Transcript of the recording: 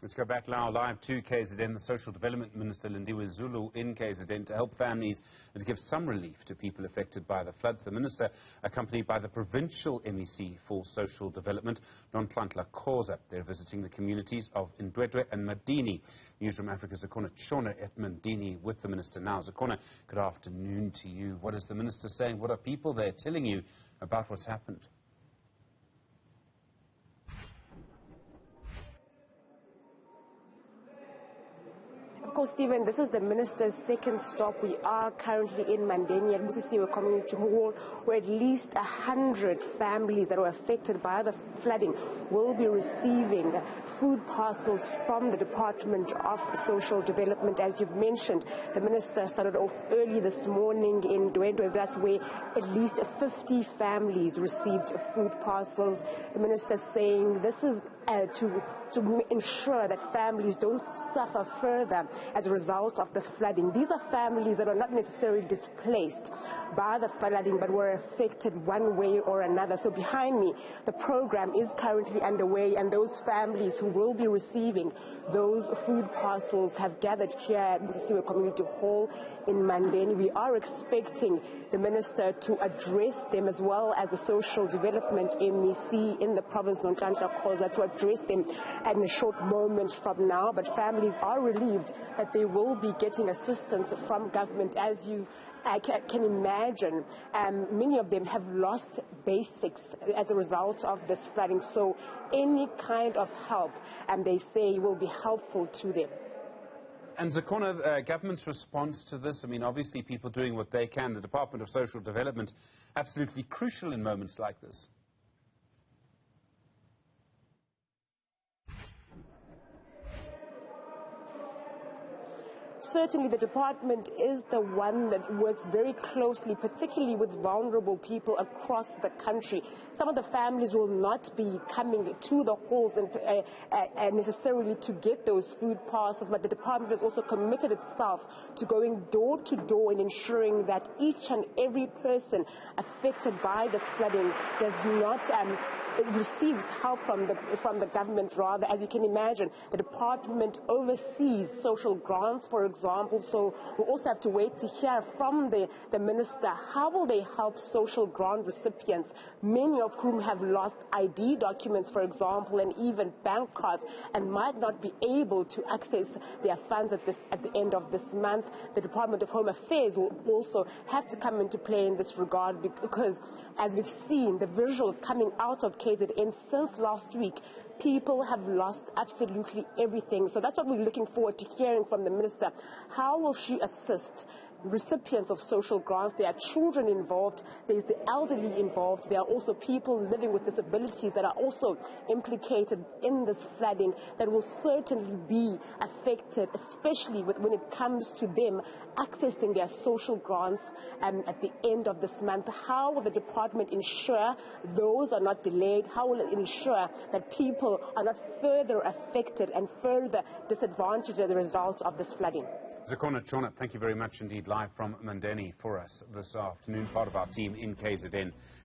Let's go back now live to KZN. The Social Development Minister Lindiwe Zulu in KZN to help families and to give some relief to people affected by the floods. The Minister, accompanied by the Provincial MEC for Social Development, Nonhlanhla Khoza. They're visiting the communities of Ndwedwe and Mandeni. Newzroom Afrika Zikhona, Tshona at Mandeni with the Minister now. Zikhona, good afternoon to you. What is the Minister saying? What are people there telling you about what's happened? Of course, Stephen, this is the Minister's second stop. We are currently in Mandeni at Busisiwe Community Hall, where at least 100 families that were affected by the flooding will be receiving food parcels from the Department of Social Development. As you've mentioned, the Minister started off early this morning in Ndwedwe. That's where at least 50 families received food parcels. The Minister saying this is to ensure that families don't suffer further as a result of the flooding. These are families that are not necessarily displaced by the flooding, but were affected one way or another. So behind me, the program is currently underway, and those families who will be receiving those food parcels have gathered here at Busisiwe Community Hall in Mandeni. We are expecting the Minister to address them, as well as the Social Development MEC in the province, Nonhlanhla Khoza, to address them in a short moment from now. But families are relieved that they will be getting assistance from government. As you can imagine, many of them have lost basics as a result of this flooding. So any kind of help, and they say, will be helpful to them. And Zikhona, government's response to this, I mean, obviously people doing what they can, the Department of Social Development, absolutely crucial in moments like this. Certainly, the department is the one that works very closely, particularly with vulnerable people across the country. Some of the families will not be coming to the halls and necessarily to get those food parcels, but the department has also committed itself to going door to door and ensuring that each and every person affected by this flooding does not receives help from the government. Rather, as you can imagine, the department oversees social grants, for example, so we'll also have to wait to hear from the Minister. How will they help social grant recipients, many of whom have lost ID documents, for example, and even bank cards, and might not be able to access their funds at the end of this month? The Department of Home Affairs will also have to come into play in this regard, because as we've seen, the visuals coming out of KZN since last week, people have lost absolutely everything. So that's what we're looking forward to hearing from the Minister. How will she assist recipients of social grants? There are children involved, there's the elderly involved, there are also people living with disabilities that are also implicated in this flooding that will certainly be affected, especially when it comes to them accessing their social grants at the end of this month. How will the department ensure those are not delayed? How will it ensure that people are not further affected and further disadvantaged as a result of this flooding? Zikhona, Tshona, thank you very much indeed, live from Mandeni for us this afternoon, part of our team in KZN.